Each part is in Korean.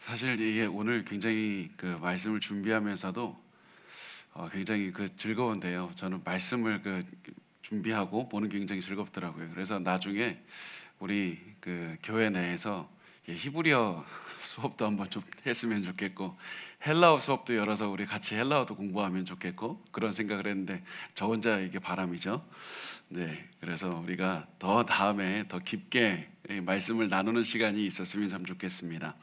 사실 이게 오늘 굉장히 그 말씀을 준비하면서도 굉장히 즐거운데요. 저는 말씀을 준비하고 보는 게 굉장히 즐겁더라고요. 그래서 나중에 우리 교회 내에서 히브리어 수업도 한번 좀 했으면 좋겠고, 헬라어 수업도 열어서 우리 같이 헬라어도 공부하면 좋겠고, 그런 생각을 했는데 저 혼자 이게 바람이죠. 네, 그래서 우리가 더 다음에 더 깊게 말씀을 나누는 시간이 있었으면 참 좋겠습니다.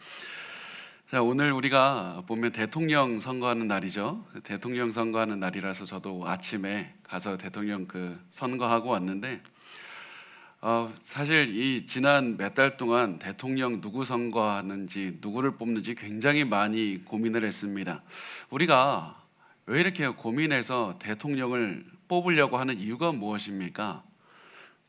자, 오늘 우리가 보면 대통령 선거하는 날이죠. 대통령 선거하는 날이라서 저도 아침에 가서 대통령 선거하고 왔는데, 사실 이 지난 몇 달 동안 대통령 누구 선거하는지, 누구를 뽑는지 굉장히 많이 고민을 했습니다. 우리가 왜 이렇게 고민해서 대통령을 뽑으려고 하는 이유가 무엇입니까?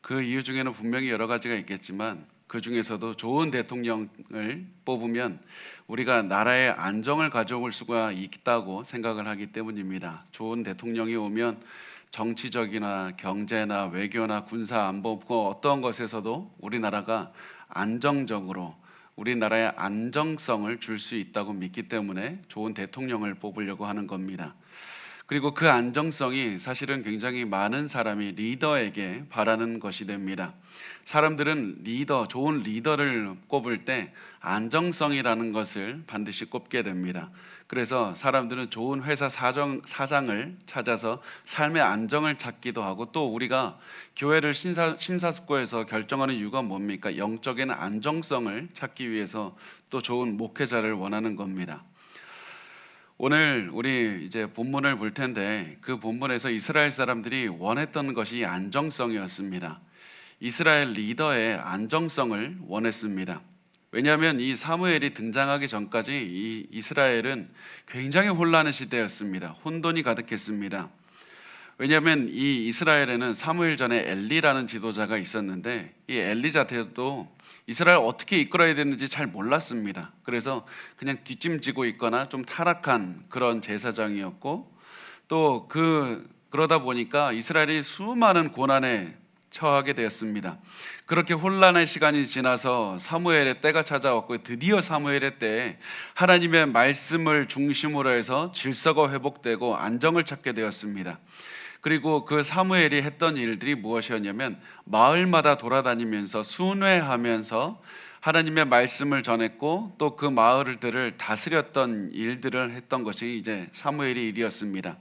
그 이유 중에는 분명히 여러 가지가 있겠지만, 그 중에서도 좋은 대통령을 뽑으면 우리가 나라의 안정을 가져올 수가 있다고 생각을 하기 때문입니다. 좋은 대통령이 오면 정치적이나 경제나 외교나 군사 안보 어떤 것에서도 우리나라가 안정적으로 우리나라의 안정성을 줄 수 있다고 믿기 때문에 좋은 대통령을 뽑으려고 하는 겁니다. 그리고 그 안정성이 사실은 굉장히 많은 사람이 리더에게 바라는 것이 됩니다. 사람들은 좋은 리더를 꼽을 때 안정성이라는 것을 반드시 꼽게 됩니다. 그래서 사람들은 좋은 회사 사장을 찾아서 삶의 안정을 찾기도 하고, 또 우리가 교회를 심사숙고해서 결정하는 이유가 뭡니까? 영적인 안정성을 찾기 위해서 또 좋은 목회자를 원하는 겁니다. 오늘 우리 이제 본문을 볼 텐데, 그 본문에서 이스라엘 사람들이 원했던 것이 안정성이었습니다. 이스라엘 리더의 안정성을 원했습니다. 왜냐하면 이 사무엘이 등장하기 전까지 이 이스라엘은 굉장히 혼란의 시대였습니다. 혼돈이 가득했습니다. 왜냐하면 이 이스라엘에는 사무엘 전에 엘리라는 지도자가 있었는데, 이 엘리 자체도 이스라엘 어떻게 이끌어야 되는지 잘 몰랐습니다. 그래서 그냥 뒷짐지고 있거나 좀 타락한 그런 제사장이었고, 또 그러다 보니까 이스라엘이 수많은 고난에 처하게 되었습니다. 그렇게 혼란의 시간이 지나서 사무엘의 때가 찾아왔고, 드디어 사무엘의 때에 하나님의 말씀을 중심으로 해서 질서가 회복되고 안정을 찾게 되었습니다. 그리고 그 사무엘이 했던 일들이 무엇이었냐면, 마을마다 돌아다니면서 순회하면서 하나님의 말씀을 전했고, 또 그 마을들을 다스렸던 일들을 했던 것이 이제 사무엘의 일이었습니다.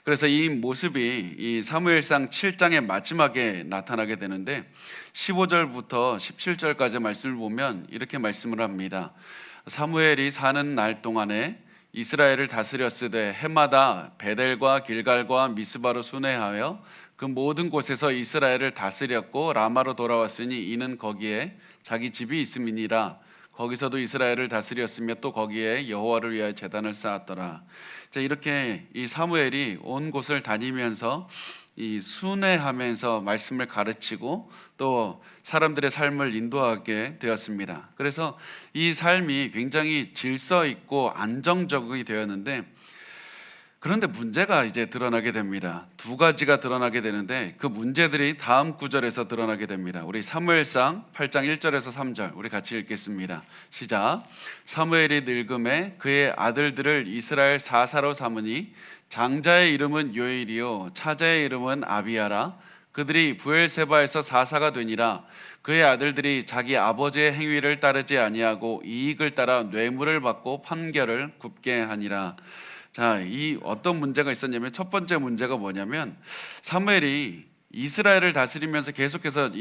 그래서 이 모습이 이 사무엘상 7장의 마지막에 나타나게 되는데, 15절부터 17절까지 말씀을 보면 이렇게 말씀을 합니다. 사무엘이 사는 날 동안에 이스라엘을 다스렸으되 해마다 베델과 길갈과 미스바로 순회하여 그 모든 곳에서 이스라엘을 다스렸고, 라마로 돌아왔으니 이는 거기에 자기 집이 있음이니라. 거기서도 이스라엘을 다스렸으며 또 거기에 여호와를 위하여 제단을 쌓았더라. 자, 이렇게 이 사무엘이 온 곳을 다니면서 이 순회하면서 말씀을 가르치고 또 사람들의 삶을 인도하게 되었습니다. 그래서 이 삶이 굉장히 질서 있고 안정적이 되었는데, 그런데 문제가 이제 드러나게 됩니다. 두 가지가 드러나게 되는데, 그 문제들이 다음 구절에서 드러나게 됩니다. 우리 사무엘상 8장 1절에서 3절 우리 같이 읽겠습니다. 시작. 사무엘이 늙음에 그의 아들들을 이스라엘 사사로 삼으니 장자의 이름은 요엘이요 차자의 이름은 아비야라. 그들이 부엘세바에서 사사가 되니라. 그의 아들들이 자기 아버지의 행위를 따르지 아니하고 이익을 따라 뇌물을 받고 판결을 굽게 하니라. 자, 이 어떤 문제가 있었냐면, 첫 번째 문제가 뭐냐면, 사무엘이 이스라엘을 다스리면서 계속해서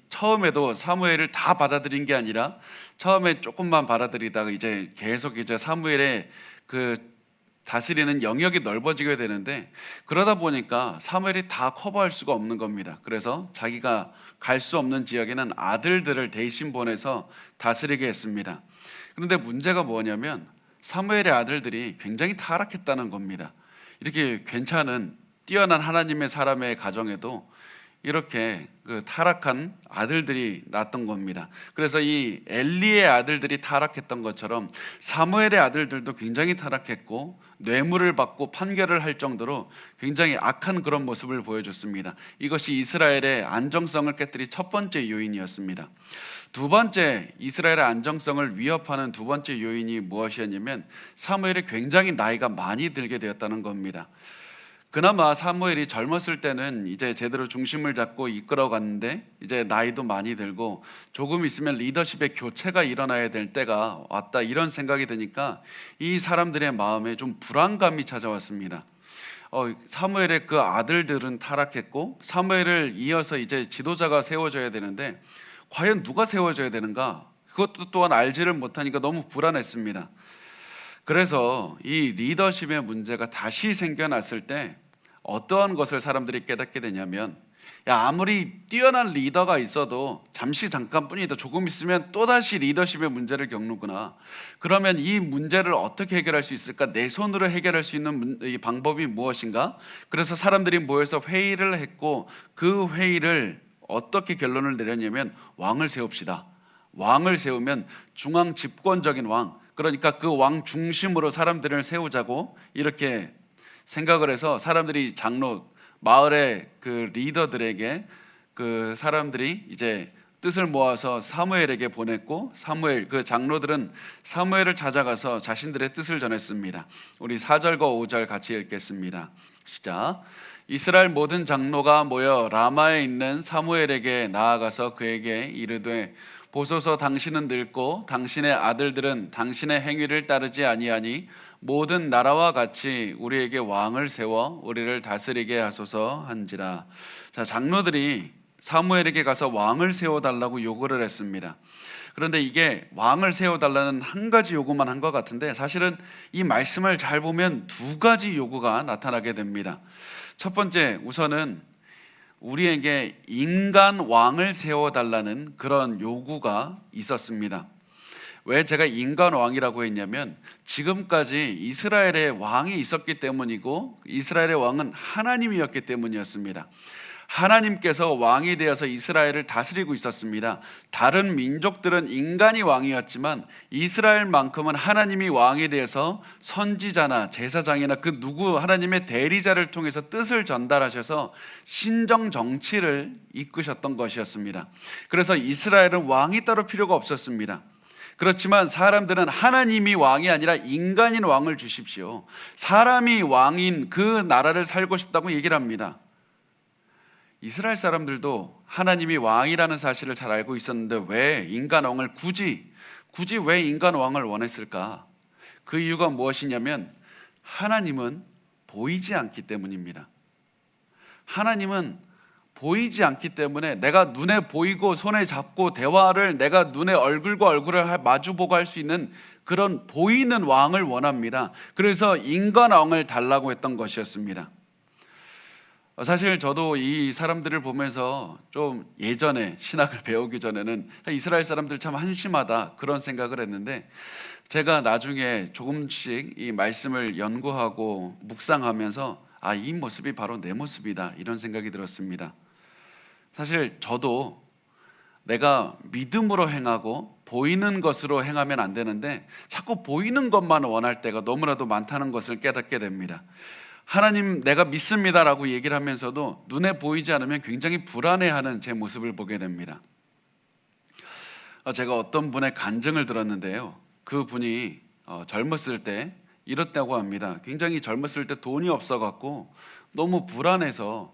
처음에도 사무엘을 다 받아들인 게 아니라 처음에 조금만 받아들이다가 이제 계속 사무엘의 다스리는 영역이 넓어지게 되는데, 그러다 보니까 사무엘이 다 커버할 수가 없는 겁니다. 그래서 자기가 갈 수 없는 지역에는 아들들을 대신 보내서 다스리게 했습니다. 그런데 문제가 뭐냐면, 사무엘의 아들들이 굉장히 타락했다는 겁니다. 이렇게 괜찮은 뛰어난 하나님의 사람의 가정에도 이렇게 그 타락한 아들들이 낳았던 겁니다. 그래서 이 엘리의 아들들이 타락했던 것처럼 사무엘의 아들들도 굉장히 타락했고 뇌물을 받고 판결을 할 정도로 굉장히 악한 그런 모습을 보여줬습니다. 이것이 이스라엘의 안정성을 깨뜨린 첫 번째 요인이었습니다. 두 번째, 이스라엘의 안정성을 위협하는 두 번째 요인이 무엇이었냐면 사무엘이 굉장히 나이가 많이 들게 되었다는 겁니다. 그나마 사무엘이 젊었을 때는 이제 제대로 중심을 잡고 이끌어갔는데 이제 나이도 많이 들고 조금 있으면 리더십의 교체가 일어나야 될 때가 왔다, 이런 생각이 드니까 이 사람들의 마음에 좀 불안감이 찾아왔습니다. 사무엘의 그 아들들은 타락했고 사무엘을 이어서 이제 지도자가 세워져야 되는데 과연 누가 세워져야 되는가? 그것도 또한 알지를 못하니까 너무 불안했습니다. 그래서 이 리더십의 문제가 다시 생겨났을 때 어떠한 것을 사람들이 깨닫게 되냐면, 아무리 뛰어난 리더가 있어도 잠깐뿐이다, 조금 있으면 또다시 리더십의 문제를 겪는구나. 그러면 이 문제를 어떻게 해결할 수 있을까? 내 손으로 해결할 수 있는 이 방법이 무엇인가? 그래서 사람들이 모여서 회의를 했고 그 회의를 어떻게 결론을 내렸냐면 왕을 세웁시다. 왕을 세우면 중앙 집권적인 왕, 그러니까 그 왕 중심으로 사람들을 세우자고 이렇게 생각을 해서 사람들이 장로, 마을의 그 리더들에게 그 사람들이 이제 뜻을 모아서 사무엘에게 보냈고 사무엘, 그 장로들은 사무엘을 찾아가서 자신들의 뜻을 전했습니다. 우리 4절과 5절 같이 읽겠습니다. 시작. 이스라엘 모든 장로가 모여 라마에 있는 사무엘에게 나아가서 그에게 이르되 보소서, 당신은 늙고 당신의 아들들은 당신의 행위를 따르지 아니하니 모든 나라와 같이 우리에게 왕을 세워 우리를 다스리게 하소서 한지라. 자, 장로들이 사무엘에게 가서 왕을 세워달라고 요구를 했습니다. 그런데 이게 왕을 세워달라는 한 가지 요구만 한 것 같은데 사실은 이 말씀을 잘 보면 두 가지 요구가 나타나게 됩니다. 첫 번째, 우선은 우리에게 인간 왕을 세워달라는 그런 요구가 있었습니다. 왜 제가 인간 왕이라고 했냐면 지금까지 이스라엘의 왕이 있었기 때문이고 이스라엘의 왕은 하나님이었기 때문이었습니다. 하나님께서 왕이 되어서 이스라엘을 다스리고 있었습니다. 다른 민족들은 인간이 왕이었지만 이스라엘만큼은 하나님이 왕이 되어서 선지자나 제사장이나 그 누구 하나님의 대리자를 통해서 뜻을 전달하셔서 신정 정치를 이끄셨던 것이었습니다. 그래서 이스라엘은 왕이 따로 필요가 없었습니다. 그렇지만 사람들은 하나님이 왕이 아니라 인간인 왕을 주십시오, 사람이 왕인 그 나라를 살고 싶다고 얘기를 합니다. 이스라엘 사람들도 하나님이 왕이라는 사실을 잘 알고 있었는데 왜 인간 왕을 굳이 왜 인간 왕을 원했을까? 그 이유가 무엇이냐면 하나님은 보이지 않기 때문입니다. 하나님은 보이지 않기 때문에 내가 눈에 보이고 손에 잡고 대화를 내가 눈에 얼굴과 얼굴을 마주보고 할 수 있는 그런 보이는 왕을 원합니다. 그래서 인간 왕을 달라고 했던 것이었습니다. 사실 저도 이 사람들을 보면서 좀 예전에 신학을 배우기 전에는 이스라엘 사람들 참 한심하다 그런 생각을 했는데 제가 나중에 조금씩 이 말씀을 연구하고 묵상하면서 이 모습이 바로 내 모습이다 이런 생각이 들었습니다. 사실 저도 내가 믿음으로 행하고 보이는 것으로 행하면 안 되는데 자꾸 보이는 것만 원할 때가 너무나도 많다는 것을 깨닫게 됩니다. 하나님 내가 믿습니다라고 얘기를 하면서도 눈에 보이지 않으면 굉장히 불안해하는 제 모습을 보게 됩니다. 제가 어떤 분의 간증을 들었는데요, 그 분이 젊었을 때 이렇다고 합니다. 굉장히 젊었을 때 돈이 없어갖고 너무 불안해서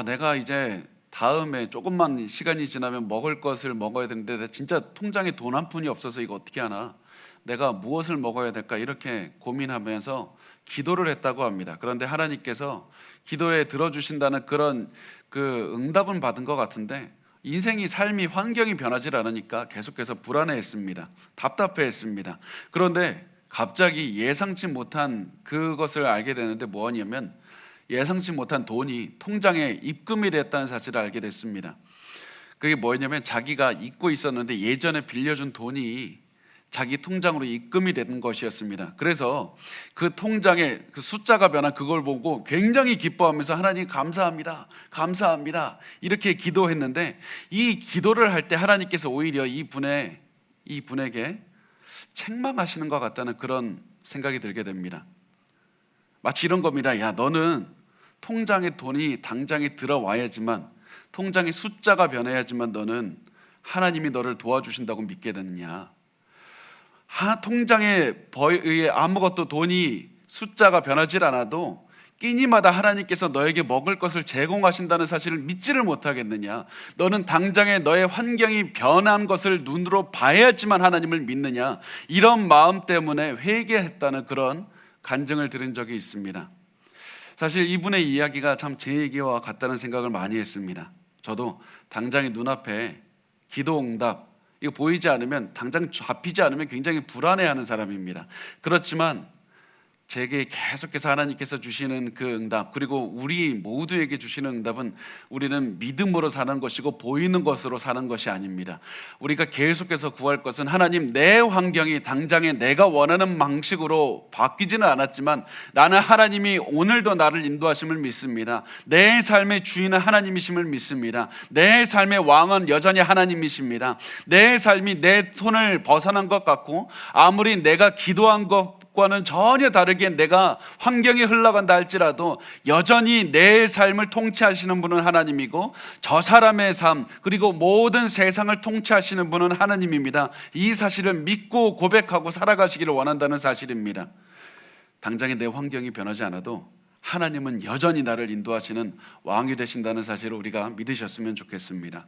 내가 이제 다음에 조금만 시간이 지나면 먹을 것을 먹어야 되는데 진짜 통장에 돈 한 푼이 없어서 이거 어떻게 하나, 내가 무엇을 먹어야 될까 이렇게 고민하면서 기도를 했다고 합니다. 그런데 하나님께서 기도에 들어주신다는 그런 그 응답은 받은 것 같은데 인생이 삶이 환경이 변하지 않으니까 계속해서 불안해했습니다. 답답해했습니다. 그런데 갑자기 예상치 못한 그것을 알게 되는데 뭐냐면 예상치 못한 돈이 통장에 입금이 됐다는 사실을 알게 됐습니다. 그게 뭐냐면 자기가 잊고 있었는데 예전에 빌려준 돈이 자기 통장으로 입금이 된 것이었습니다. 그래서 그 통장에 그 숫자가 변한 그걸 보고 굉장히 기뻐하면서 하나님 감사합니다, 감사합니다 이렇게 기도했는데, 이 기도를 할 때 하나님께서 오히려 이 분에게 책망하시는 것 같다는 그런 생각이 들게 됩니다. 마치 이런 겁니다. 야, 너는 통장에 돈이 당장에 들어와야지만, 통장의 숫자가 변해야지만 너는 하나님이 너를 도와주신다고 믿게 되느냐. 통장에 아무것도 돈이 숫자가 변하지 않아도 끼니마다 하나님께서 너에게 먹을 것을 제공하신다는 사실을 믿지를 못하겠느냐. 너는 당장에 너의 환경이 변한 것을 눈으로 봐야지만 하나님을 믿느냐. 이런 마음 때문에 회개했다는 그런 간증을 들은 적이 있습니다. 사실 이분의 이야기가 참 제 얘기와 같다는 생각을 많이 했습니다. 저도 당장에 눈앞에 기도 응답 이거 보이지 않으면, 당장 잡히지 않으면 굉장히 불안해하는 사람입니다. 그렇지만 제게 계속해서 하나님께서 주시는 그 응답, 그리고 우리 모두에게 주시는 응답은 우리는 믿음으로 사는 것이고 보이는 것으로 사는 것이 아닙니다. 우리가 계속해서 구할 것은, 하나님, 내 환경이 당장에 내가 원하는 방식으로 바뀌지는 않았지만 나는 하나님이 오늘도 나를 인도하심을 믿습니다. 내 삶의 주인은 하나님이심을 믿습니다. 내 삶의 왕은 여전히 하나님이십니다. 내 삶이 내 손을 벗어난 것 같고 아무리 내가 기도한 것과는 전혀 다르게 내가 환경이 흘러간다 할지라도 여전히 내 삶을 통치하시는 분은 하나님이고, 저 사람의 삶 그리고 모든 세상을 통치하시는 분은 하나님입니다. 이 사실을 믿고 고백하고 살아가시기를 원한다는 사실입니다. 당장에 내 환경이 변하지 않아도 하나님은 여전히 나를 인도하시는 왕이 되신다는 사실을 우리가 믿으셨으면 좋겠습니다.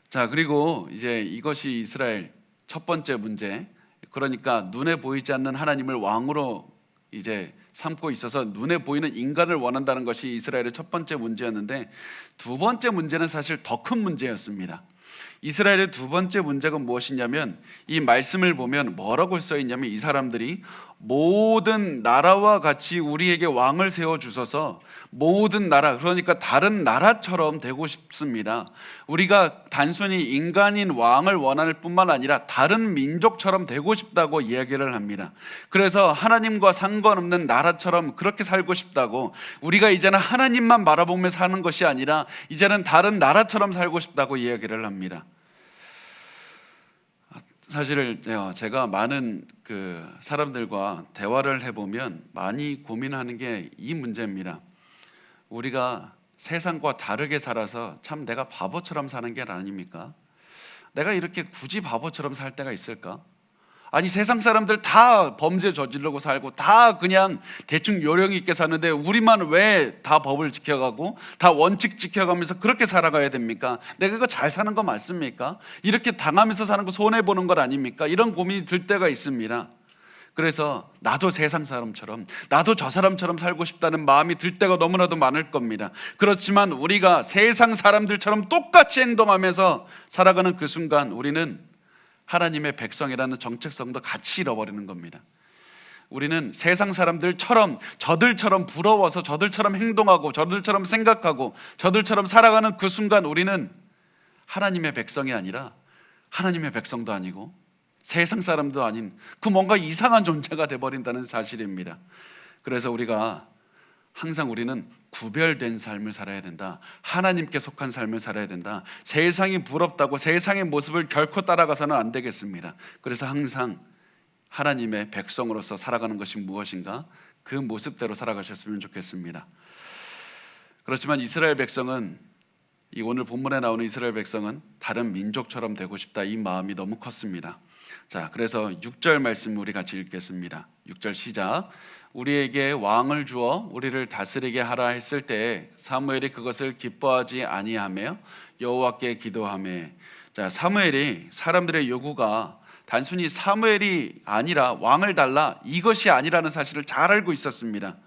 자, 그리고 이제 이것이 이스라엘 첫 번째 문제, 그러니까 눈에 보이지 않는 하나님을 왕으로 이제 삼고 있어서 눈에 보이는 인간을 원한다는 것이 이스라엘의 첫 번째 문제였는데, 두 번째 문제는 사실 더 큰 문제였습니다. 이스라엘의 두 번째 문제가 무엇이냐면, 이 말씀을 보면 뭐라고 써 있냐면, 이 사람들이 모든 나라와 같이 우리에게 왕을 세워주셔서 모든 나라, 그러니까 다른 나라처럼 되고 싶습니다. 우리가 단순히 인간인 왕을 원할 뿐만 아니라 다른 민족처럼 되고 싶다고 이야기를 합니다. 그래서 하나님과 상관없는 나라처럼 그렇게 살고 싶다고, 우리가 이제는 하나님만 바라보며 사는 것이 아니라 이제는 다른 나라처럼 살고 싶다고 이야기를 합니다. 사실 제가 많은 그 사람들과 대화를 해보면 많이 고민하는 게 이 문제입니다. 우리가 세상과 다르게 살아서 참 내가 바보처럼 사는 게 아닙니까? 내가 이렇게 굳이 바보처럼 살 때가 있을까? 아니, 세상 사람들 다 범죄 저지르고 살고 다 그냥 대충 요령 있게 사는데 우리만 왜 다 법을 지켜가고 다 원칙 지켜가면서 그렇게 살아가야 됩니까? 내가 이거 잘 사는 거 맞습니까? 이렇게 당하면서 사는 거 손해보는 것 아닙니까? 이런 고민이 들 때가 있습니다. 그래서 나도 세상 사람처럼, 나도 저 사람처럼 살고 싶다는 마음이 들 때가 너무나도 많을 겁니다. 그렇지만 우리가 세상 사람들처럼 똑같이 행동하면서 살아가는 그 순간 우리는 하나님의 백성이라는 정체성도 같이 잃어버리는 겁니다. 우리는 세상 사람들처럼, 저들처럼 부러워서 저들처럼 행동하고 저들처럼 생각하고 저들처럼 살아가는 그 순간 우리는 하나님의 백성이 아니라 하나님의 백성도 아니고 세상 사람도 아닌 그 뭔가 이상한 존재가 되어버린다는 사실입니다. 그래서 우리가 항상 우리는 구별된 삶을 살아야 된다. 하나님께 속한 삶을 살아야 된다. 세상이 부럽다고 세상의 모습을 결코 따라가서는 안 되겠습니다. 그래서 항상 하나님의 백성으로서 살아가는 것이 무엇인가? 그 모습대로 살아가셨으면 좋겠습니다. 그렇지만 이스라엘 백성은, 이 오늘 본문에 나오는 이스라엘 백성은 다른 민족처럼 되고 싶다, 이 마음이 너무 컸습니다. 자, 그래서 6절 말씀 우리 같이 읽겠습니다. 6절 시작. 우리에게 왕을 주어 우리를 다스리게 하라 했을 때 사무엘이 그것을 기뻐하지 아니하며 여호와께 기도하며. 자, 사무엘이 사람들의 요구가 단순히 사무엘이 아니라 왕을 달라, 이것이 아니라는 사실을 잘 알고 있었습니다.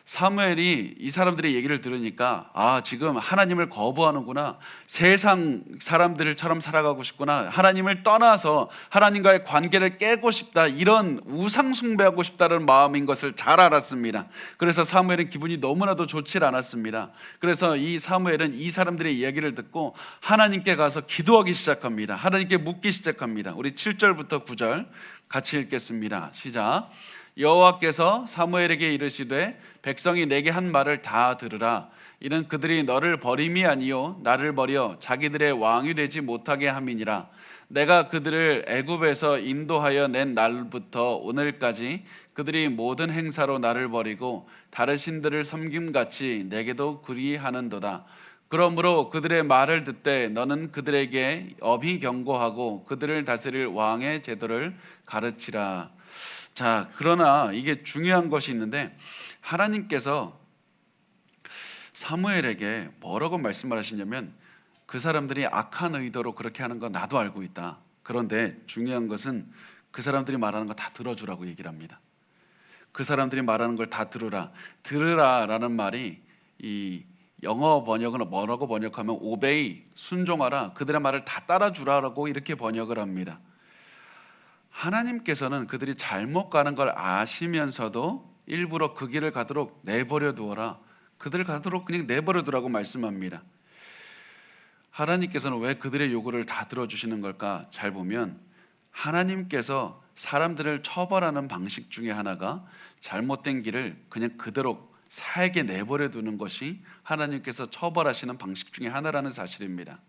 사무엘이 이 사람들의 얘기를 들으니까 지금 하나님을 거부하는구나, 세상 사람들처럼 살아가고 싶구나, 하나님을 떠나서 하나님과의 관계를 깨고 싶다, 이런 우상 숭배하고 싶다는 마음인 것을 잘 알았습니다. 그래서 사무엘은 기분이 너무나도 좋지 않았습니다. 그래서 이 사무엘은 이 사람들의 이야기를 듣고 하나님께 가서 기도하기 시작합니다. 하나님께 묻기 시작합니다. 우리 7절부터 9절 같이 읽겠습니다. 시작. 여호와께서 사무엘에게 이르시되 백성이 내게 한 말을 다 들으라. 이는 그들이 너를 버림이 아니요 나를 버려 자기들의 왕이 되지 못하게 함이니라. 내가 그들을 애굽에서 인도하여 낸 날부터 오늘까지 그들이 모든 행사로 나를 버리고 다른 신들을 섬김같이 내게도 그리하는도다. 그러므로 그들의 말을 듣되 너는 그들에게 엄히 경고하고 그들을 다스릴 왕의 제도를 가르치라. 자, 그러나 이게 중요한 것이 있는데, 하나님께서 사무엘에게 뭐라고 말씀을 하시냐면, 그 사람들이 악한 의도로 그렇게 하는 건 나도 알고 있다. 그런데 중요한 것은 그 사람들이 말하는 거 다 들어주라고 얘기를 합니다. 그 사람들이 말하는 걸 다 들으라. 들으라라는 말이 이 영어 번역은 뭐라고 번역하면 obey, 순종하라, 그들의 말을 다 따라주라라고 이렇게 번역을 합니다. 하나님께서는 그들이 잘못 가는 걸 아시면서도 일부러 그 길을 가도록 내버려 두어라, 그들 가도록 그냥 내버려 두라고 말씀합니다. 하나님께서는 왜 그들의 요구를 다 들어주시는 걸까? 잘 보면 하나님께서 사람들을 처벌하는 방식 중에 하나가 잘못된 길을 그냥 그대로 살게 내버려 두는 것이 하나님께서 처벌하시는 방식 중에 하나라는 사실입니다.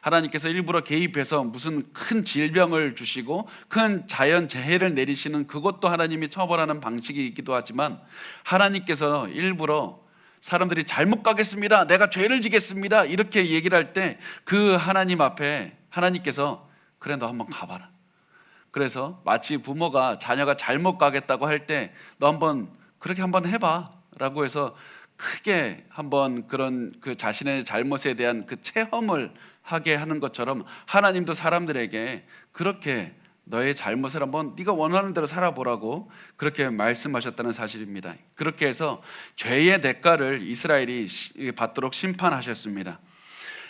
하나님께서 일부러 개입해서 무슨 큰 질병을 주시고 큰 자연재해를 내리시는 그것도 하나님이 처벌하는 방식이 있기도 하지만, 하나님께서 일부러 사람들이 잘못 가겠습니다, 내가 죄를 지겠습니다, 이렇게 얘기를 할 때 그 하나님 앞에 하나님께서 그래 너 한번 가봐라. 그래서 마치 부모가 자녀가 잘못 가겠다고 할 때 너 한번 그렇게 한번 해봐 라고 해서 크게 한번 그런 그 자신의 잘못에 대한 그 체험을 하게 하는 것처럼, 하나님도 사람들에게 그렇게 너의 잘못을 한번 네가 원하는 대로 살아보라고 그렇게 말씀하셨다는 사실입니다. 그렇게 해서 죄의 대가를 이스라엘이 받도록 심판하셨습니다.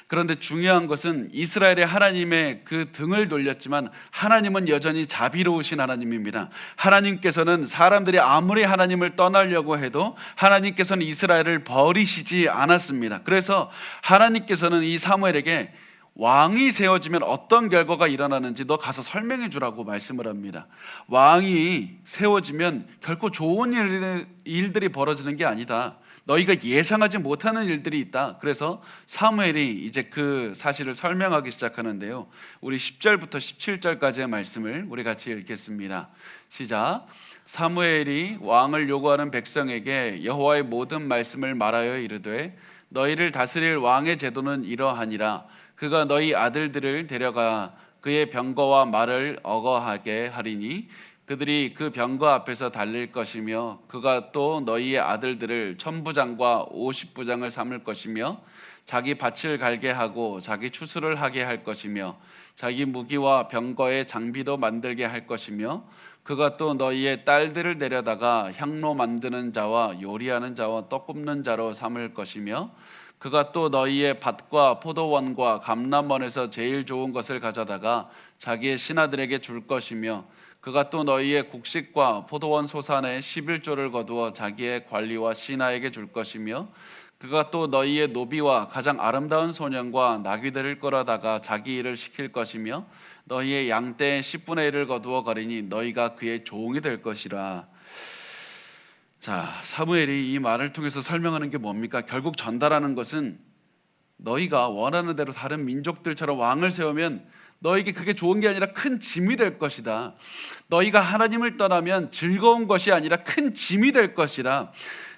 그런데 중요한 것은 이스라엘의 하나님의 그 등을 돌렸지만 하나님은 여전히 자비로우신 하나님입니다. 하나님께서는 사람들이 아무리 하나님을 떠나려고 해도 하나님께서는 이스라엘을 버리시지 않았습니다. 그래서 하나님께서는 이 사무엘에게 왕이 세워지면 어떤 결과가 일어나는지 너 가서 설명해 주라고 말씀을 합니다. 왕이 세워지면 결코 좋은 일들이 벌어지는 게 아니다. 너희가 예상하지 못하는 일들이 있다. 그래서 사무엘이 이제 그 사실을 설명하기 시작하는데요. 우리 10절부터 17절까지의 말씀을 우리 같이 읽겠습니다. 시작. 사무엘이 왕을 요구하는 백성에게 여호와의 모든 말씀을 말하여 이르되 너희를 다스릴 왕의 제도는 이러하니라. 그가 너희 아들들을 데려가 그의 병거와 말을 어거하게 하리니 그들이 그 병거 앞에서 달릴 것이며 그가 또 너희의 아들들을 천부장과 50부장을 삼을 것이며 자기 밭을 갈게 하고 자기 추수를 하게 할 것이며 자기 무기와 병거의 장비도 만들게 할 것이며 그가 또 너희의 딸들을 데려다가 향로 만드는 자와 요리하는 자와 떡 굽는 자로 삼을 것이며 그가 또 너희의 밭과 포도원과 감람원에서 제일 좋은 것을 가져다가 자기의 신하들에게 줄 것이며 그가 또 너희의 곡식과 포도원 소산의 11조를 거두어 자기의 관리와 신하에게 줄 것이며 그가 또 너희의 노비와 가장 아름다운 소년과 나귀들을 끌어다가 자기 일을 시킬 것이며 너희의 양떼의 10분의 1을 거두어 가리니 너희가 그의 종이 될 것이라. 자, 사무엘이 이 말을 통해서 설명하는 게 뭡니까? 결국 전달하는 것은 너희가 원하는 대로 다른 민족들처럼 왕을 세우면 너에게 그게 좋은 게 아니라 큰 짐이 될 것이다. 너희가 하나님을 떠나면 즐거운 것이 아니라 큰 짐이 될 것이다.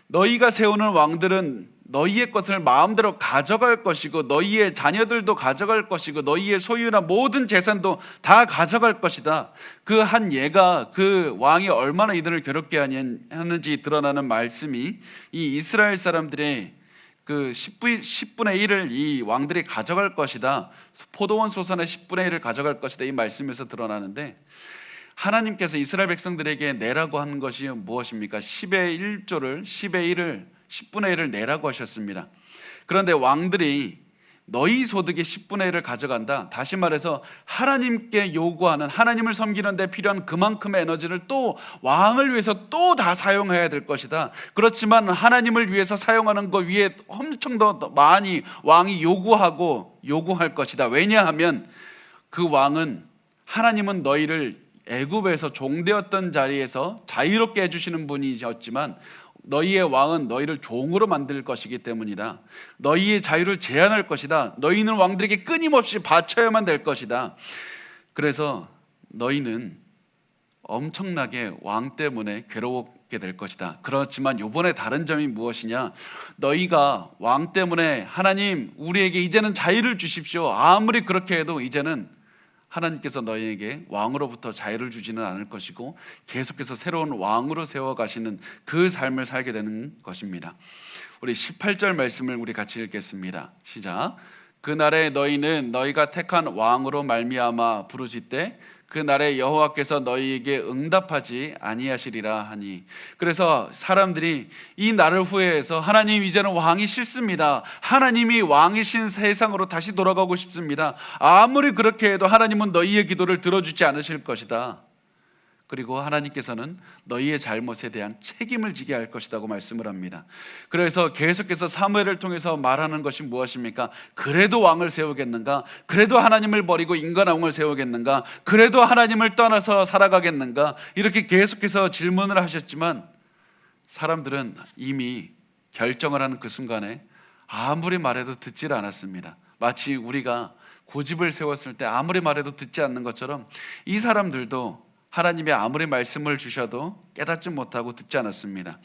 너희가 세우는 왕들은 너희의 것을 마음대로 가져갈 것이고 너희의 자녀들도 가져갈 것이고 너희의 소유나 모든 재산도 다 가져갈 것이다. 그 한 예가 그 왕이 얼마나 이들을 괴롭게 하는지 드러나는 말씀이 이 이스라엘 사람들의 그 10분의 1을 이 왕들이 가져갈 것이다. 포도원 소산의 10분의 1을 가져갈 것이다. 이 말씀에서 드러나는데, 하나님께서 이스라엘 백성들에게 내라고 한 것이 무엇입니까? 10의 1조를 10의 1을 10분의 1을 내라고 하셨습니다. 그런데 왕들이 너희 소득의 10분의 1을 가져간다. 다시 말해서 하나님께 요구하는, 하나님을 섬기는 데 필요한 그만큼의 에너지를 또 왕을 위해서 또 다 사용해야 될 것이다. 그렇지만 하나님을 위해서 사용하는 것 위에 엄청 더 많이 왕이 요구할 것이다. 왜냐하면 그 왕은, 하나님은 너희를 애굽에서 종되었던 자리에서 자유롭게 해주시는 분이셨지만 너희의 왕은 너희를 종으로 만들 것이기 때문이다. 너희의 자유를 제한할 것이다. 너희는 왕들에게 끊임없이 바쳐야만 될 것이다. 그래서 너희는 엄청나게 왕 때문에 괴로웠게 될 것이다. 그렇지만 이번에 다른 점이 무엇이냐? 너희가 왕 때문에 하나님 우리에게 이제는 자유를 주십시오. 아무리 그렇게 해도 이제는 하나님께서 너희에게 왕으로부터 자유를 주지는 않을 것이고 계속해서 새로운 왕으로 세워가시는 그 삶을 살게 되는 것입니다. 우리 18절 말씀을 우리 같이 읽겠습니다. 시작. 그날에 너희는 너희가 택한 왕으로 말미암아 부르짖되 그날에 여호와께서 너희에게 응답하지 아니하시리라 하니. 그래서 사람들이 이 날을 후회해서 하나님 이제는 왕이 싫습니다. 하나님이 왕이신 세상으로 다시 돌아가고 싶습니다. 아무리 그렇게 해도 하나님은 너희의 기도를 들어주지 않으실 것이다. 그리고 하나님께서는 너희의 잘못에 대한 책임을 지게 할 것이라고 말씀을 합니다. 그래서 계속해서 사무엘을 통해서 말하는 것이 무엇입니까? 그래도 왕을 세우겠는가? 그래도 하나님을 버리고 인간 왕을 세우겠는가? 그래도 하나님을 떠나서 살아가겠는가? 이렇게 계속해서 질문을 하셨지만 사람들은 이미 결정을 하는 그 순간에 아무리 말해도 듣지를 않았습니다. 마치 우리가 고집을 세웠을 때 아무리 말해도 듣지 않는 것처럼 이 사람들도 하나님이 아무리 말씀을 주셔도 깨닫지 못하고 듣지 않았습니다.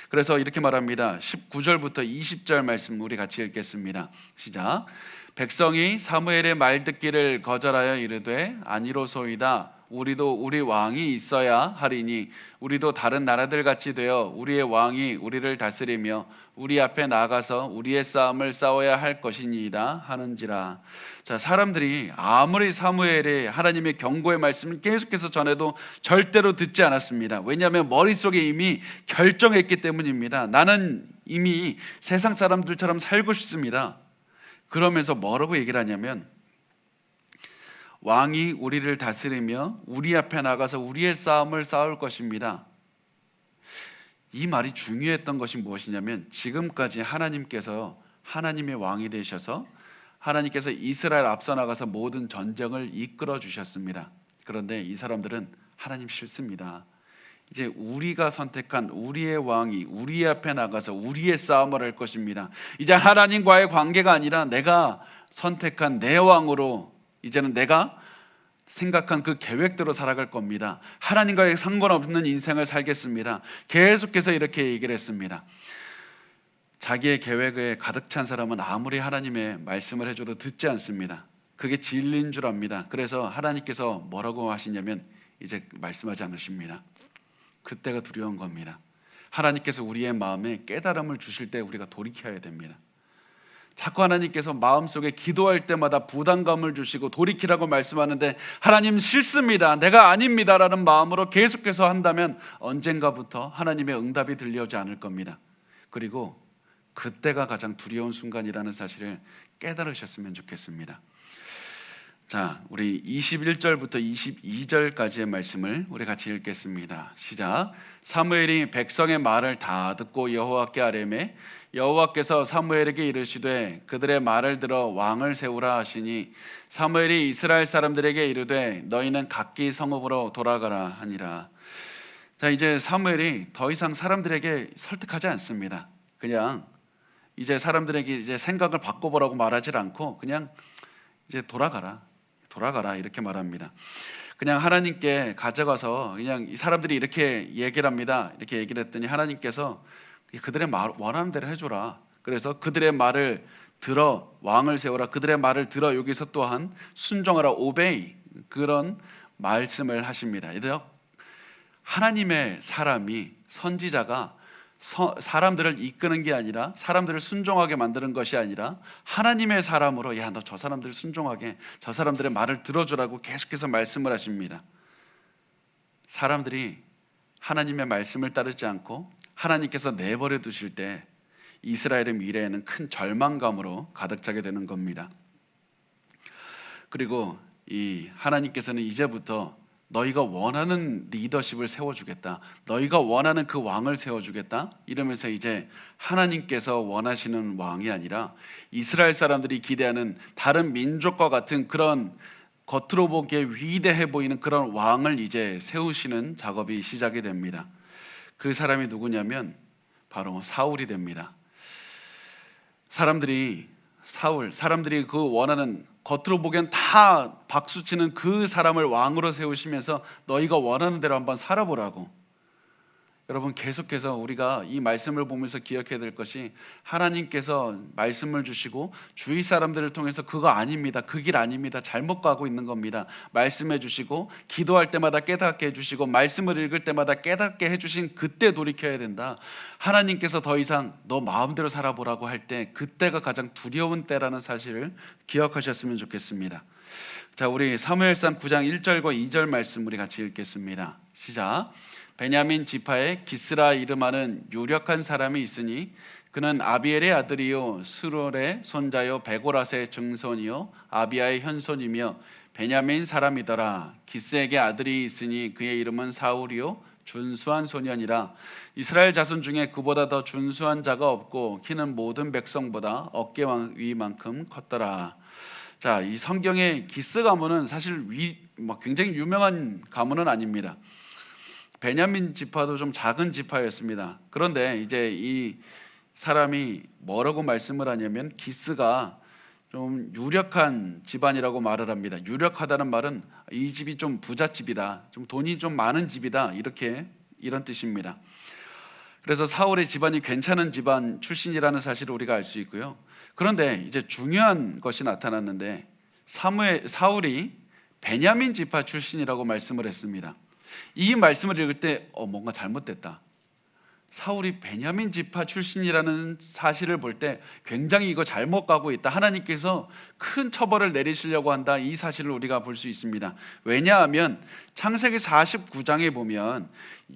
그래서 이렇게 말합니다. 19절부터 20절 말씀 우리 같이 읽겠습니다. 시작. 백성이 사무엘의 말 듣기를 거절하여 이르되 아니로소이다. 우리도 우리 왕이 있어야 하리니 우리도 다른 나라들 같이 되어 우리의 왕이 우리를 다스리며 우리 앞에 나가서 우리의 싸움을 싸워야 할 것이니이다 하는지라. 자, 사람들이 아무리 사무엘이 하나님의 경고의 말씀을 계속해서 전해도 절대로 듣지 않았습니다. 왜냐하면 머릿속에 이미 결정했기 때문입니다. 나는 이미 세상 사람들처럼 살고 싶습니다. 그러면서 뭐라고 얘기를 하냐면 왕이 우리를 다스리며 우리 앞에 나가서 우리의 싸움을 싸울 것입니다. 이 말이 중요했던 것이 무엇이냐면 지금까지 하나님께서 하나님의 왕이 되셔서 하나님께서 이스라엘 앞서 나가서 모든 전쟁을 이끌어 주셨습니다. 그런데 이 사람들은 하나님 싫습니다. 이제 우리가 선택한 우리의 왕이 우리 앞에 나가서 우리의 싸움을 할 것입니다. 이제 하나님과의 관계가 아니라 내가 선택한 내 왕으로 이제는 내가 생각한 그 계획대로 살아갈 겁니다. 하나님과의 상관없는 인생을 살겠습니다. 계속해서 이렇게 얘기를 했습니다. 자기의 계획에 가득 찬 사람은 아무리 하나님의 말씀을 해줘도 듣지 않습니다. 그게 진리인 줄 압니다. 그래서 하나님께서 뭐라고 하시냐면 이제 말씀하지 않으십니다. 그때가 두려운 겁니다. 하나님께서 우리의 마음에 깨달음을 주실 때 우리가 돌이켜야 됩니다. 자꾸 하나님께서 마음속에 기도할 때마다 부담감을 주시고 돌이키라고 말씀하는데 하나님 싫습니다, 내가 아닙니다 라는 마음으로 계속해서 한다면 언젠가부터 하나님의 응답이 들려오지 않을 겁니다. 그리고 그때가 가장 두려운 순간이라는 사실을 깨달으셨으면 좋겠습니다. 자, 우리 21절부터 22절까지의 말씀을 우리 같이 읽겠습니다. 시작. 사무엘이 백성의 말을 다 듣고 여호와께 아뢰매 여호와께서 사무엘에게 이르시되 그들의 말을 들어 왕을 세우라 하시니 사무엘이 이스라엘 사람들에게 이르되 너희는 각기 성읍으로 돌아가라 하니라. 자, 이제 사무엘이 더 이상 사람들에게 설득하지 않습니다. 그냥 이제 사람들에게 이제 생각을 바꿔보라고 말하지 않고 그냥 이제 돌아가라 이렇게 말합니다. 그냥 하나님께 가져가서 그냥 이 사람들이 이렇게 얘기를 합니다. 이렇게 얘기를 했더니 하나님께서 그들의 말 원하는 대로 해줘라. 그래서 그들의 말을 들어 왕을 세우라. 그들의 말을 들어. 여기서 또한 순종하라, 오베이, 그런 말씀을 하십니다. 하나님의 사람이, 선지자가 사람들을 이끄는 게 아니라 사람들을 순종하게 만드는 것이 아니라 하나님의 사람으로 야, 너 저 사람들 순종하게, 저 사람들의 말을 들어주라고 계속해서 말씀을 하십니다. 사람들이 하나님의 말씀을 따르지 않고 하나님께서 내버려 두실 때 이스라엘의 미래에는 큰 절망감으로 가득 차게 되는 겁니다. 그리고 이 하나님께서는 이제부터 너희가 원하는 리더십을 세워주겠다, 너희가 원하는 그 왕을 세워주겠다 이러면서 이제 하나님께서 원하시는 왕이 아니라 이스라엘 사람들이 기대하는 다른 민족과 같은 그런 겉으로 보기에 위대해 보이는 그런 왕을 이제 세우시는 작업이 시작이 됩니다. 그 사람이 누구냐면 바로 사울이 됩니다. 사람들이 그 원하는, 겉으로 보기엔 다 박수치는 그 사람을 왕으로 세우시면서 너희가 원하는 대로 한번 살아보라고. 여러분, 계속해서 우리가 이 말씀을 보면서 기억해야 될 것이, 하나님께서 말씀을 주시고 주위 사람들을 통해서 그거 아닙니다, 그 길 아닙니다, 잘못 가고 있는 겁니다 말씀해 주시고, 기도할 때마다 깨닫게 해주시고, 말씀을 읽을 때마다 깨닫게 해주신 그때 돌이켜야 된다. 하나님께서 더 이상 너 마음대로 살아보라고 할 때 그때가 가장 두려운 때라는 사실을 기억하셨으면 좋겠습니다. 자, 우리 사무엘상 9장 1절과 2절 말씀 우리 같이 읽겠습니다. 시작. 베냐민 지파에 기스라 이름하는 유력한 사람이 있으니 그는 아비엘의 아들이요 스롤의 손자요 베고라스의 증손이요 아비야의 현손이며 베냐민 사람이더라. 기스에게 아들이 있으니 그의 이름은 사울이요 준수한 소년이라. 이스라엘 자손 중에 그보다 더 준수한 자가 없고 키는 모든 백성보다 어깨 위만큼 컸더라. 자, 이 성경의 기스 가문은 사실 굉장히 유명한 가문은 아닙니다. 베냐민 지파도 좀 작은 지파였습니다. 그런데 이제 이 사람이 뭐라고 말씀을 하냐면 기스가 좀 유력한 집안이라고 말을 합니다. 유력하다는 말은 이 집이 좀 부잣집이다, 좀 돈이 좀 많은 집이다, 이런 뜻입니다. 그래서 사울의 집안이 괜찮은 집안 출신이라는 사실을 우리가 알 수 있고요. 그런데 이제 중요한 것이 나타났는데 사울이 베냐민 지파 출신이라고 말씀을 했습니다. 이 말씀을 읽을 때 뭔가 잘못됐다, 사울이 베냐민 지파 출신이라는 사실을 볼 때 굉장히 이거 잘못 가고 있다, 하나님께서 큰 처벌을 내리시려고 한다, 이 사실을 우리가 볼 수 있습니다. 왜냐하면 창세기 49장에 보면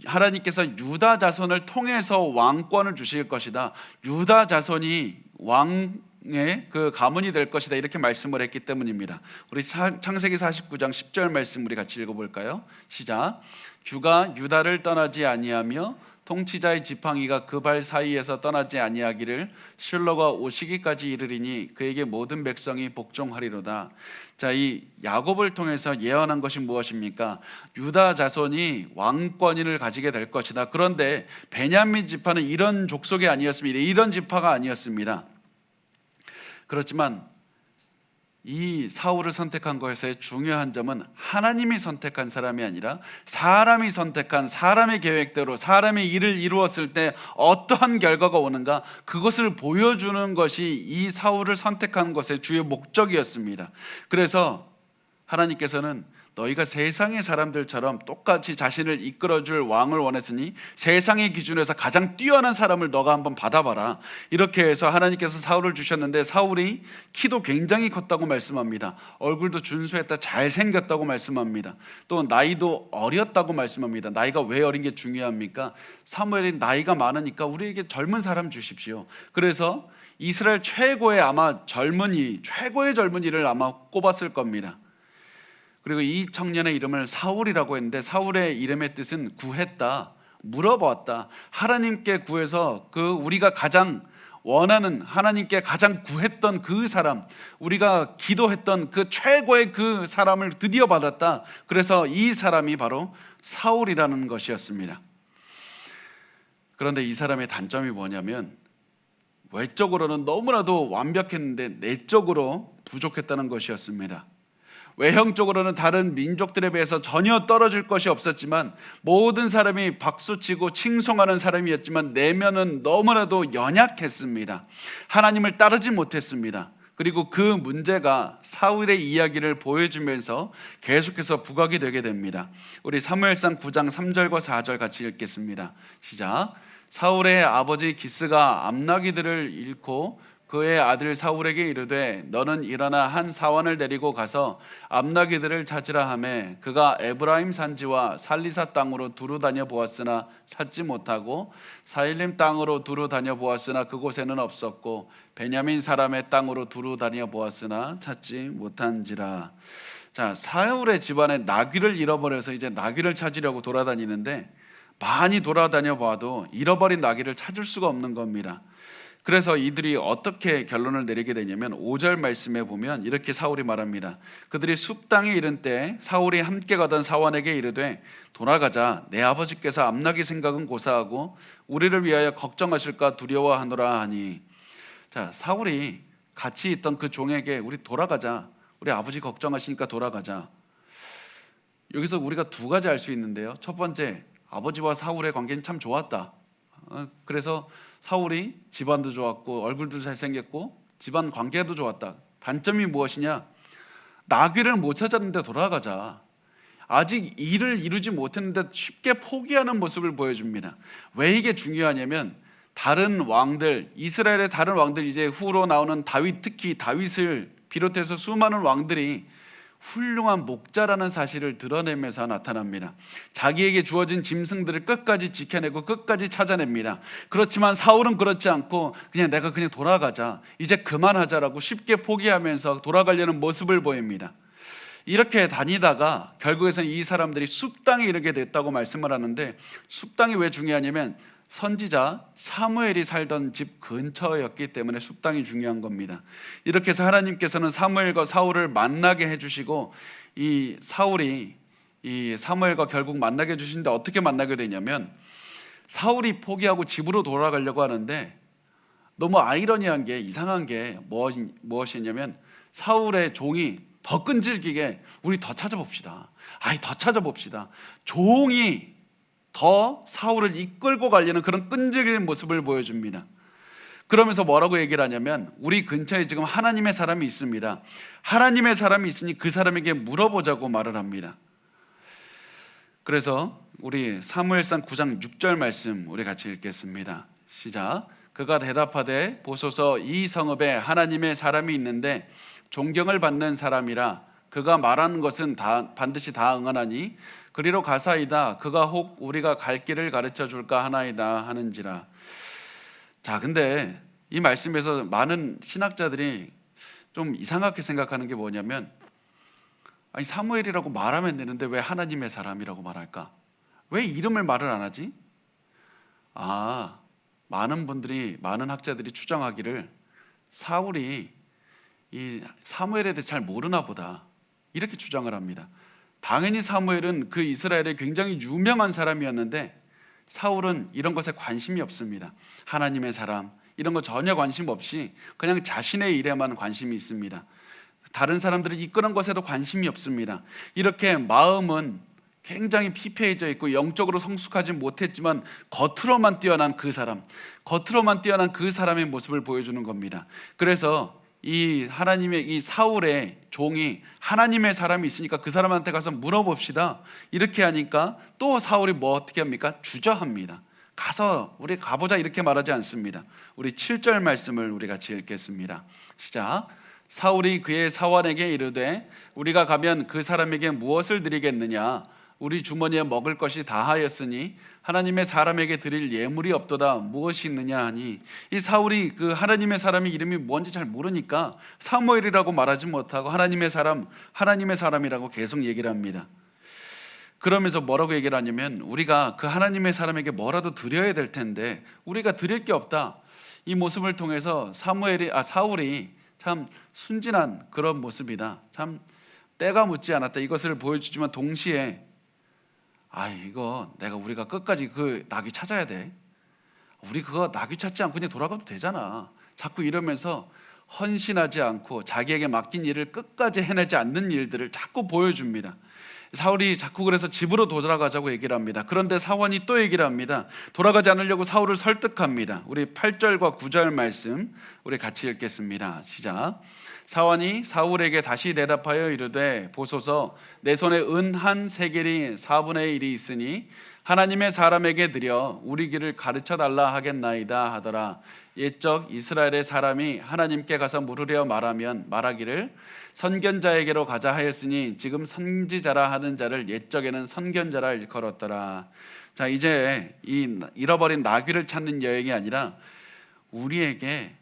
하나님께서 유다 자손을 통해서 왕권을 주실 것이다, 유다 자손이 왕의 그 가문이 될 것이다, 이렇게 말씀을 했기 때문입니다. 우리 창세기 49장 10절 말씀 우리 같이 읽어볼까요? 시작. 주가 유다를 떠나지 아니하며 통치자의 지팡이가 그 발 사이에서 떠나지 아니하기를 실로가 오시기까지 이르리니 그에게 모든 백성이 복종하리로다. 자, 이 야곱을 통해서 예언한 것이 무엇입니까? 유다 자손이 왕권을 가지게 될 것이다. 그런데 베냐민 지파는 이런 족속이 아니었습니다. 이런 지파가 아니었습니다. 그렇지만 이 사울을 선택한 것에서의 중요한 점은 하나님이 선택한 사람이 아니라 사람이 선택한, 사람의 계획대로 사람의 일을 이루었을 때 어떠한 결과가 오는가, 그것을 보여주는 것이 이 사울을 선택한 것의 주요 목적이었습니다. 그래서 하나님께서는 너희가 세상의 사람들처럼 똑같이 자신을 이끌어줄 왕을 원했으니 세상의 기준에서 가장 뛰어난 사람을 너가 한번 받아봐라, 이렇게 해서 하나님께서 사울을 주셨는데, 사울이 키도 굉장히 컸다고 말씀합니다. 얼굴도 준수했다, 잘생겼다고 말씀합니다. 또 나이도 어렸다고 말씀합니다. 나이가 왜 어린 게 중요합니까? 사무엘이 나이가 많으니까 우리에게 젊은 사람 주십시오. 그래서 이스라엘 최고의 젊은이를 아마 꼽았을 겁니다. 그리고 이 청년의 이름을 사울이라고 했는데, 사울의 이름의 뜻은 구했다, 물어보았다. 하나님께 구해서 우리가 가장 원하는, 하나님께 가장 구했던 그 사람, 우리가 기도했던 그 최고의 그 사람을 드디어 받았다. 그래서 이 사람이 바로 사울이라는 것이었습니다. 그런데 이 사람의 단점이 뭐냐면 외적으로는 너무나도 완벽했는데 내적으로 부족했다는 것이었습니다. 외형적으로는 다른 민족들에 비해서 전혀 떨어질 것이 없었지만, 모든 사람이 박수치고 칭송하는 사람이었지만 내면은 너무나도 연약했습니다. 하나님을 따르지 못했습니다. 그리고 그 문제가 사울의 이야기를 보여주면서 계속해서 부각이 되게 됩니다. 우리 사무엘상 9장 3절과 4절 같이 읽겠습니다. 시작. 사울의 아버지 기스가 암나기들을 잃고 그의 아들 사울에게 이르되 너는 일어나 한 사원을 데리고 가서 암나기들을 찾으라 하매 그가 에브라임 산지와 살리사 땅으로 두루 다녀 보았으나 찾지 못하고 사일림 땅으로 두루 다녀 보았으나 그곳에는 없었고 베냐민 사람의 땅으로 두루 다녀 보았으나 찾지 못한지라. 자, 사울의 집안에 나귀를 잃어버려서 이제 나귀를 찾으려고 돌아다니는데 많이 돌아다녀 봐도 잃어버린 나귀를 찾을 수가 없는 겁니다. 그래서 이들이 어떻게 결론을 내리게 되냐면 5절 말씀에 보면 이렇게 사울이 말합니다. 그들이 숲 땅에 이른 때 사울이 함께 가던 사원에게 이르되 돌아가자. 내 아버지께서 암나기 생각은 고사하고 우리를 위하여 걱정하실까 두려워하노라 하니. 자, 사울이 같이 있던 그 종에게 우리 돌아가자. 우리 아버지 걱정하시니까 돌아가자. 여기서 우리가 두 가지 알 수 있는데요. 첫 번째, 아버지와 사울의 관계는 참 좋았다. 그래서 사울이 집안도 좋았고 얼굴도 잘생겼고 집안 관계도 좋았다. 단점이 무엇이냐? 나귀를 못 찾았는데 돌아가자. 아직 일을 이루지 못했는데 쉽게 포기하는 모습을 보여줍니다. 왜 이게 중요하냐면 다른 왕들, 이스라엘의 다른 왕들, 이제 후로 나오는 다윗, 특히 다윗을 비롯해서 수많은 왕들이 훌륭한 목자라는 사실을 드러내면서 나타납니다. 자기에게 주어진 짐승들을 끝까지 지켜내고 끝까지 찾아냅니다. 그렇지만 사울은 그렇지 않고 내가 그냥 돌아가자, 이제 그만하자라고 쉽게 포기하면서 돌아가려는 모습을 보입니다. 이렇게 다니다가 결국에는 이 사람들이 숲 땅에 이르게 됐다고 말씀을 하는데, 숲 땅이 왜 중요하냐면 선지자 사무엘이 살던 집 근처였기 때문에 숲 땅이 중요한 겁니다. 이렇게 해서 하나님께서는 사무엘과 사울을 만나게 해주시고, 이 사울이 이 사무엘과 결국 만나게 해주시는데 어떻게 만나게 되냐면, 사울이 포기하고 집으로 돌아가려고 하는데 너무 아이러니한 게, 이상한 게 무엇이냐면 사울의 종이 더 끈질기게 우리 더 찾아봅시다. 더 찾아봅시다. 종이 더 사울을 이끌고 가려는 그런 끈질긴 모습을 보여줍니다. 그러면서 뭐라고 얘기를 하냐면 우리 근처에 지금 하나님의 사람이 있습니다. 하나님의 사람이 있으니 그 사람에게 물어보자고 말을 합니다. 그래서 우리 사무엘상 9장 6절 말씀 우리 같이 읽겠습니다. 시작. 그가 대답하되 보소서 이 성읍에 하나님의 사람이 있는데 존경을 받는 사람이라 그가 말하는 것은 반드시 다 응하나니 그리로 가사이다. 그가 혹 우리가 갈 길을 가르쳐 줄까 하나이다 하는지라. 자, 근데 이 말씀에서 많은 신학자들이 좀 이상하게 생각하는 게 뭐냐면, 사무엘이라고 말하면 되는데 왜 하나님의 사람이라고 말할까? 왜 이름을 말을 안 하지? 많은 학자들이 추정하기를 사울이 이 사무엘에 대해 잘 모르나 보다, 이렇게 주장을 합니다. 당연히 사무엘은 그 이스라엘에 굉장히 유명한 사람이었는데 사울은 이런 것에 관심이 없습니다. 하나님의 사람 이런 거 전혀 관심 없이 그냥 자신의 일에만 관심이 있습니다. 다른 사람들을 이끄는 것에도 관심이 없습니다. 이렇게 마음은 굉장히 피폐해져 있고 영적으로 성숙하지 못했지만 겉으로만 뛰어난 그 사람의 모습을 보여주는 겁니다. 그래서 이 하나님의 이 사울의 종이 하나님의 사람이 있으니까 그 사람한테 가서 물어봅시다, 이렇게 하니까 또 사울이 어떻게 합니까? 주저합니다. 가서 우리 가보자 이렇게 말하지 않습니다. 우리 7절 말씀을 우리 같이 읽겠습니다. 시작. 사울이 그의 사원에게 이르되 우리가 가면 그 사람에게 무엇을 드리겠느냐? 우리 주머니에 먹을 것이 다하였으니 하나님의 사람에게 드릴 예물이 없도다. 무엇이 있느냐 하니, 이 사울이 그 하나님의 사람의 이름이 뭔지 잘 모르니까 사무엘이라고 말하지 못하고 하나님의 사람이라고 계속 얘기를 합니다. 그러면서 뭐라고 얘기를 하냐면 우리가 그 하나님의 사람에게 뭐라도 드려야 될 텐데 우리가 드릴 게 없다. 이 모습을 통해서 사울이 참 순진한 그런 모습이다, 참 때가 묻지 않았다, 이것을 보여주지만 동시에 우리가 끝까지 그 나귀 찾아야 돼. 우리 그거 나귀 찾지 않고 그냥 돌아가도 되잖아. 자꾸 이러면서 헌신하지 않고 자기에게 맡긴 일을 끝까지 해내지 않는 일들을 자꾸 보여줍니다. 사울이 자꾸 그래서 집으로 돌아가자고 얘기를 합니다. 그런데 사원이 또 얘기를 합니다. 돌아가지 않으려고 사울을 설득합니다. 우리 8절과 9절 말씀 우리 같이 읽겠습니다. 시작. 사원이 사울에게 다시 대답하여 이르되 보소서 내 손에 은 한 세겔이 4분의 1이 있으니 하나님의 사람에게 드려 우리 길을 가르쳐 달라 하겠나이다 하더라. 옛적 이스라엘의 사람이 하나님께 가서 물으려 말하기를 선견자에게로 가자 하였으니 지금 선지자라 하는 자를 옛적에는 선견자라 일컬었더라. 자, 이제 이 잃어버린 나귀를 찾는 여행이 아니라 우리에게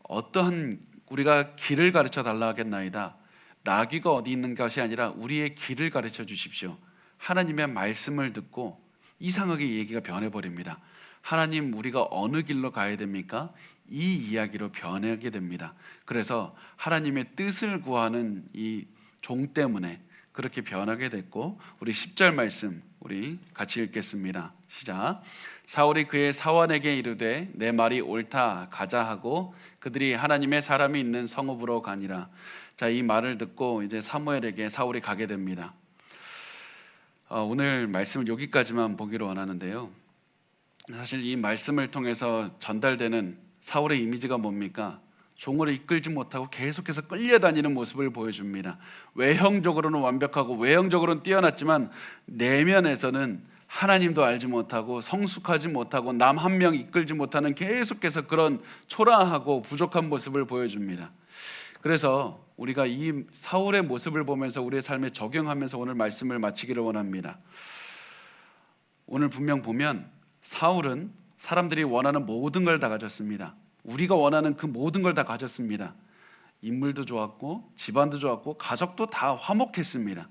어떠한 우리가 길을 가르쳐 달라 하겠나이다. 나귀가 어디 있는 것이 아니라 우리의 길을 가르쳐 주십시오. 하나님의 말씀을 듣고 이상하게 얘기가 변해버립니다. 하나님, 우리가 어느 길로 가야 됩니까? 이 이야기로 변하게 됩니다. 그래서 하나님의 뜻을 구하는 이 종 때문에 그렇게 변하게 됐고, 우리 10절 말씀 우리 같이 읽겠습니다. 시작. 사울이 그의 사원에게 이르되 내 말이 옳다, 가자 하고 그들이 하나님의 사람이 있는 성읍으로 가니라. 자, 이 말을 듣고 이제 사무엘에게 사울이 가게 됩니다. 오늘 말씀을 여기까지만 보기로 원하는데요, 사실 이 말씀을 통해서 전달되는 사울의 이미지가 뭡니까? 종을 이끌지 못하고 계속해서 끌려다니는 모습을 보여줍니다. 외형적으로는 완벽하고 외형적으로는 뛰어났지만 내면에서는 하나님도 알지 못하고 성숙하지 못하고 남 한 명 이끌지 못하는 계속해서 그런 초라하고 부족한 모습을 보여줍니다. 그래서 우리가 이 사울의 모습을 보면서 우리의 삶에 적용하면서 오늘 말씀을 마치기를 원합니다. 오늘 분명 보면 사울은 사람들이 원하는 모든 걸 다 가졌습니다. 우리가 원하는 그 모든 걸 다 가졌습니다. 인물도 좋았고 집안도 좋았고 가족도 다 화목했습니다.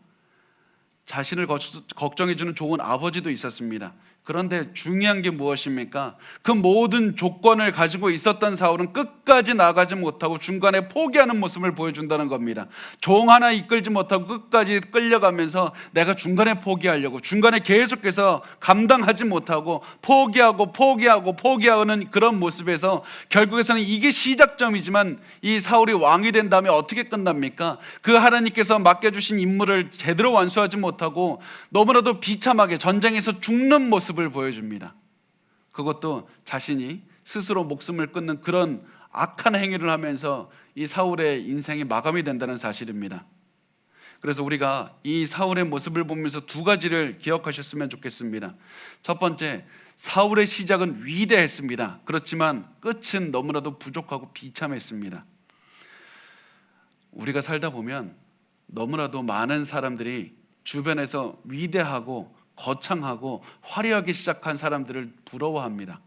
자신을 걱정해주는 좋은 아버지도 있었습니다. 그런데 중요한 게 무엇입니까? 그 모든 조건을 가지고 있었던 사울은 끝까지 나가지 못하고 중간에 포기하는 모습을 보여준다는 겁니다. 종 하나 이끌지 못하고 끝까지 끌려가면서 내가 중간에 포기하려고, 중간에 계속해서 감당하지 못하고 포기하는 그런 모습에서 결국에서는 이게 시작점이지만 이 사울이 왕이 된 다음에 어떻게 끝납니까? 그 하나님께서 맡겨주신 임무를 제대로 완수하지 못하고 너무나도 비참하게 전쟁에서 죽는 모습을 보여줍니다. 그것도 자신이 스스로 목숨을 끊는 그런 악한 행위를 하면서 이 사울의 인생이 마감이 된다는 사실입니다. 그래서 우리가 이 사울의 모습을 보면서 두 가지를 기억하셨으면 좋겠습니다. 첫 번째, 사울의 시작은 위대했습니다. 그렇지만 끝은 너무나도 부족하고 비참했습니다. 우리가 살다 보면 너무나도 많은 사람들이 주변에서 위대하고 거창하고 화려하게 시작한 사람들을 부러워합니다.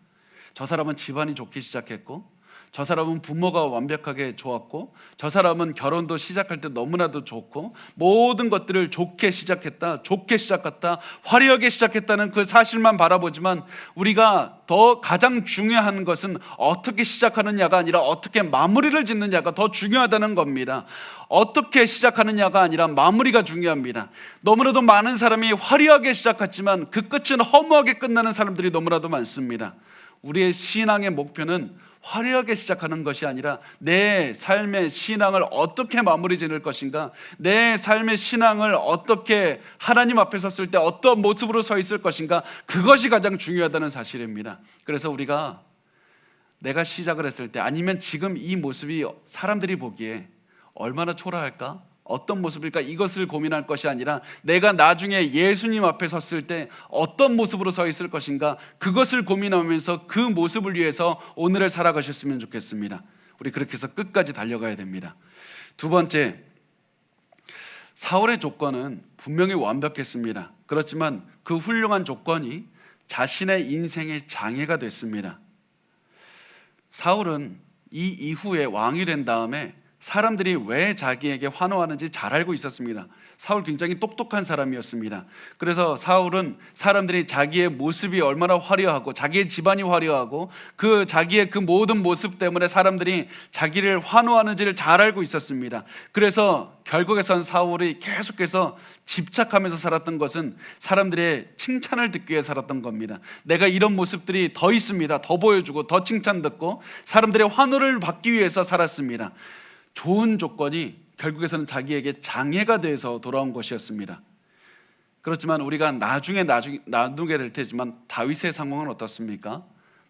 저 사람은 집안이 좋게 시작했고, 저 사람은 부모가 완벽하게 좋았고, 저 사람은 결혼도 시작할 때 너무나도 좋고, 모든 것들을 좋게 시작했다, 화려하게 시작했다는 그 사실만 바라보지만 우리가 더 가장 중요한 것은 어떻게 시작하느냐가 아니라 어떻게 마무리를 짓느냐가 더 중요하다는 겁니다. 어떻게 시작하느냐가 아니라 마무리가 중요합니다. 너무나도 많은 사람이 화려하게 시작했지만 그 끝은 허무하게 끝나는 사람들이 너무나도 많습니다. 우리의 신앙의 목표는 화려하게 시작하는 것이 아니라 내 삶의 신앙을 어떻게 마무리 지을 것인가, 내 삶의 신앙을 어떻게 하나님 앞에 섰을 때 어떤 모습으로 서 있을 것인가, 그것이 가장 중요하다는 사실입니다. 그래서 우리가 내가 시작을 했을 때, 아니면 지금 이 모습이 사람들이 보기에 얼마나 초라할까, 어떤 모습일까, 이것을 고민할 것이 아니라 내가 나중에 예수님 앞에 섰을 때 어떤 모습으로 서 있을 것인가, 그것을 고민하면서 그 모습을 위해서 오늘을 살아가셨으면 좋겠습니다. 우리 그렇게 해서 끝까지 달려가야 됩니다. 두 번째, 사울의 조건은 분명히 완벽했습니다. 그렇지만 그 훌륭한 조건이 자신의 인생의 장애가 됐습니다. 사울은 이 이후에 왕이 된 다음에 사람들이 왜 자기에게 환호하는지 잘 알고 있었습니다. 사울 굉장히 똑똑한 사람이었습니다. 그래서 사울은 사람들이 자기의 모습이 얼마나 화려하고 자기의 집안이 화려하고 그 자기의 그 모든 모습 때문에 사람들이 자기를 환호하는지를 잘 알고 있었습니다. 그래서 결국에선 사울이 계속해서 집착하면서 살았던 것은 사람들의 칭찬을 듣기 위해 살았던 겁니다. 내가 이런 모습들이 더 있습니다. 더 보여주고 더 칭찬 듣고 사람들의 환호를 받기 위해서 살았습니다. 좋은 조건이 결국에서는 자기에게 장애가 돼서 돌아온 것이었습니다. 그렇지만 우리가 나중에 나누게 될 테지만 다윗의 상황은 어떻습니까?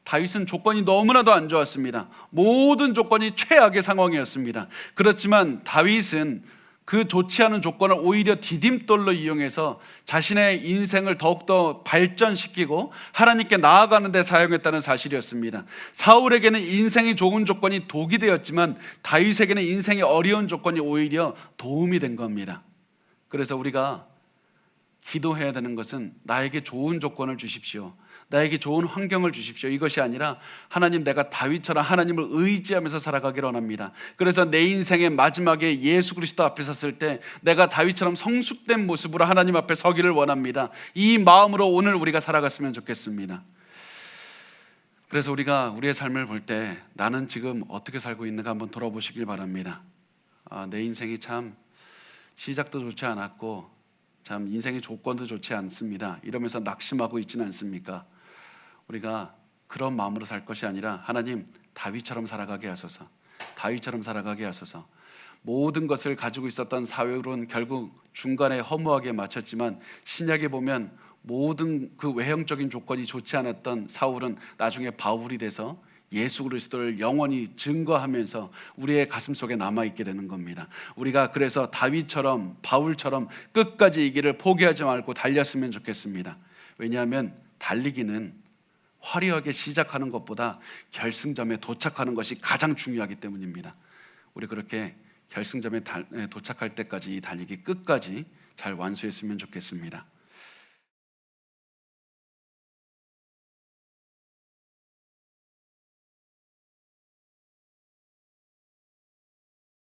다윗은 조건이 너무나도 안 좋았습니다. 모든 조건이 최악의 상황이었습니다. 그렇지만 다윗은 그 좋지 않은 조건을 오히려 디딤돌로 이용해서 자신의 인생을 더욱더 발전시키고 하나님께 나아가는 데 사용했다는 사실이었습니다. 사울에게는 인생이 좋은 조건이 독이 되었지만 다윗에게는 인생이 어려운 조건이 오히려 도움이 된 겁니다. 그래서 우리가 기도해야 되는 것은 나에게 좋은 조건을 주십시오, 나에게 좋은 환경을 주십시오, 이것이 아니라 하나님, 내가 다윗처럼 하나님을 의지하면서 살아가기를 원합니다. 그래서 내 인생의 마지막에 예수 그리스도 앞에 섰을 때 내가 다윗처럼 성숙된 모습으로 하나님 앞에 서기를 원합니다. 이 마음으로 오늘 우리가 살아갔으면 좋겠습니다. 그래서 우리가 우리의 삶을 볼 때 나는 지금 어떻게 살고 있는가 한번 돌아보시길 바랍니다. 내 인생이 참 시작도 좋지 않았고 참 인생의 조건도 좋지 않습니다, 이러면서 낙심하고 있지는 않습니까? 우리가 그런 마음으로 살 것이 아니라 하나님, 다윗처럼 살아가게 하소서, 다윗처럼 살아가게 하소서. 모든 것을 가지고 있었던 사울은 결국 중간에 허무하게 마쳤지만 신약에 보면 모든 그 외형적인 조건이 좋지 않았던 사울은 나중에 바울이 돼서 예수 그리스도를 영원히 증거하면서 우리의 가슴 속에 남아있게 되는 겁니다. 우리가 그래서 다윗처럼 바울처럼 끝까지 이 길을 포기하지 말고 달렸으면 좋겠습니다. 왜냐하면 달리기는 화려하게 시작하는 것보다 결승점에 도착하는 것이 가장 중요하기 때문입니다. 우리 그렇게 결승점에 도착할 때까지 이 달리기 끝까지 잘 완수했으면 좋겠습니다.